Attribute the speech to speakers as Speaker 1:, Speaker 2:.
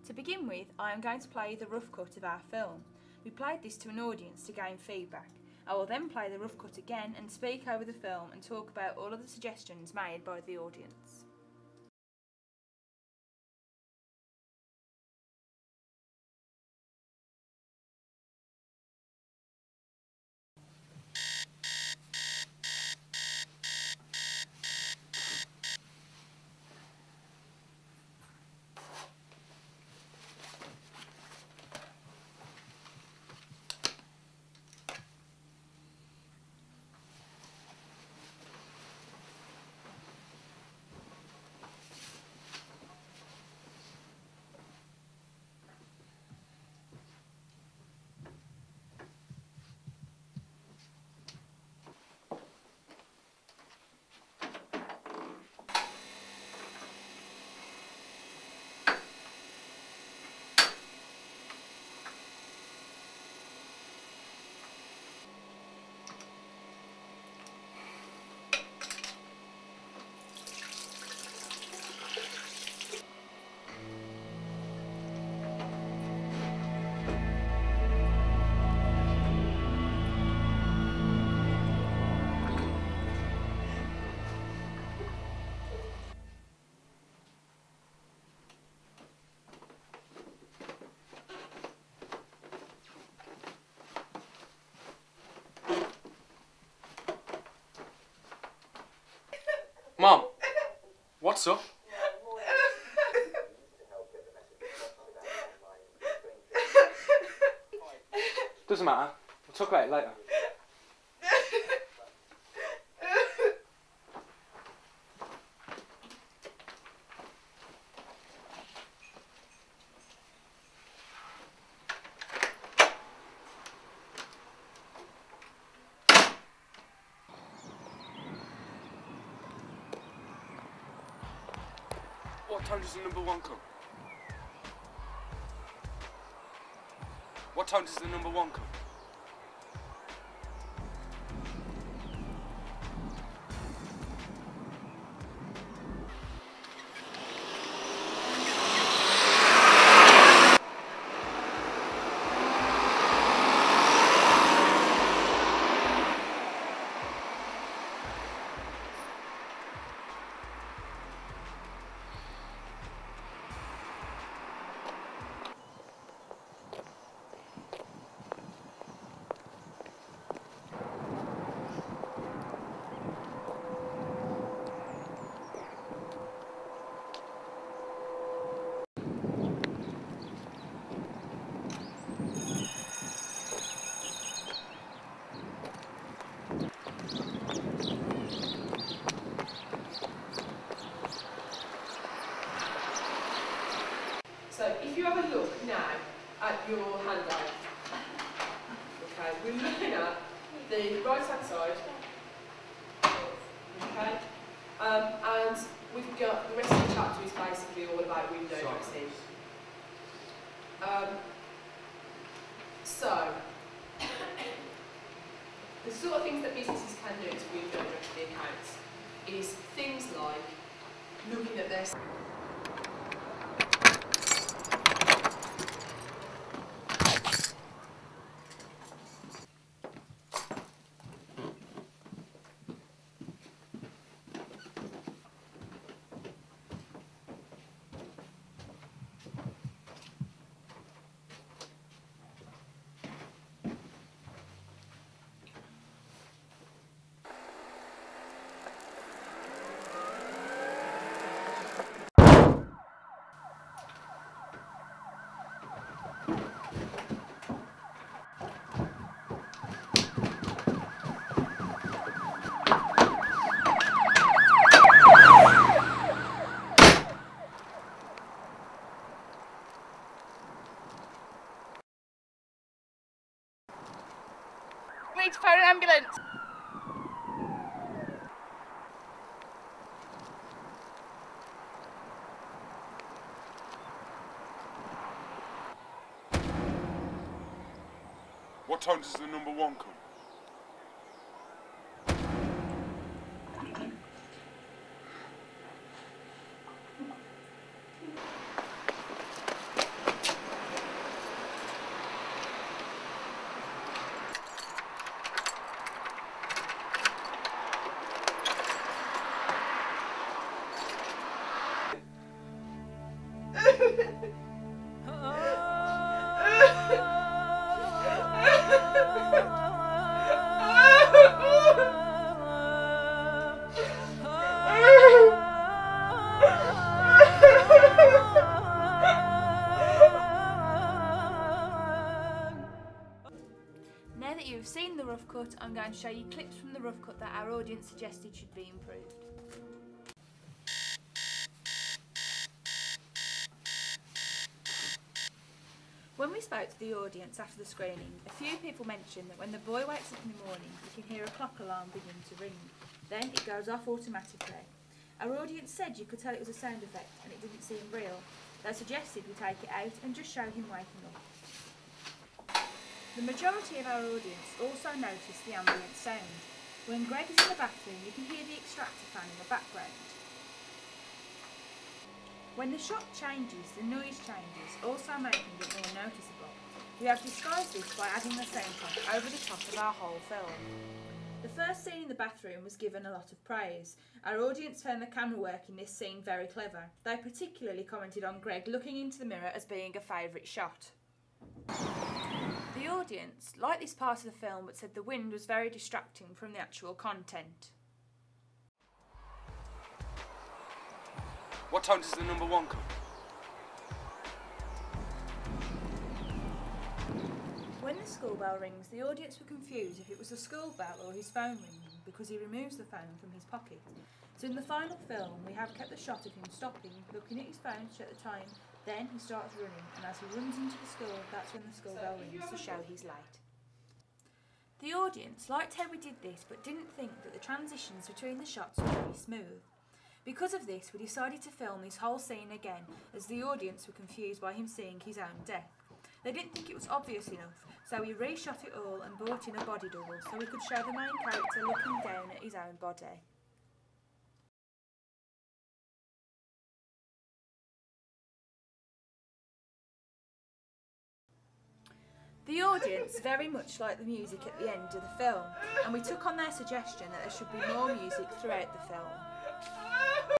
Speaker 1: To begin with, I am going to play the rough cut of our film. We played this to an audience to gain feedback. I will then play the rough cut again and speak over the film and talk about all of the suggestions made by the audience.
Speaker 2: Mom, what's up? Doesn't matter. We'll talk about it later. What time does the number one come? What time does the number one come?
Speaker 3: So if you have a look now at your handout, okay, we're looking at the right hand side, okay, and we've got the rest of the chapter is basically all about window dressing. So the sort of things that businesses can do to window dress the accounts is things like looking at their
Speaker 1: We need to phone an ambulance.
Speaker 2: What time does the number one come?
Speaker 1: Now that you've seen the rough cut, I'm going to show you clips from the rough cut that our audience suggested should be improved. When we spoke to the audience after the screening, a few people mentioned that when the boy wakes up in the morning, he can hear a clock alarm begin to ring. Then it goes off automatically. Our audience said you could tell it was a sound effect and it didn't seem real. They suggested we take it out and just show him waking up. The majority of our audience also noticed the ambient sound. When Greg is in the bathroom, you can hear the extractor fan in the background. When the shot changes, the noise changes, also making it more noticeable. We have disguised this by adding the soundtrack over the top of our whole film. The first scene in the bathroom was given a lot of praise. Our audience found the camera work in this scene very clever. They particularly commented on Greg looking into the mirror as being a favourite shot. The audience liked this part of the film but said the wind was very distracting from the actual content.
Speaker 2: What time does the number one come?
Speaker 1: When the school bell rings, the audience were confused if it was the school bell or his phone ringing because he removes the phone from his pocket. So in the final film, we have kept the shot of him stopping, looking at his phone to check the time, then he starts running, and as he runs into the school, that's when the school bell rings to show he's late. The audience liked how we did this, but didn't think that the transitions between the shots were very smooth. Because of this, we decided to film this whole scene again, as the audience were confused by him seeing his own death. They didn't think it was obvious enough, so we reshot it all and brought in a body double so we could show the main character looking down at his own body. The audience very much liked the music at the end of the film, and we took on their suggestion that there should be more music throughout the film.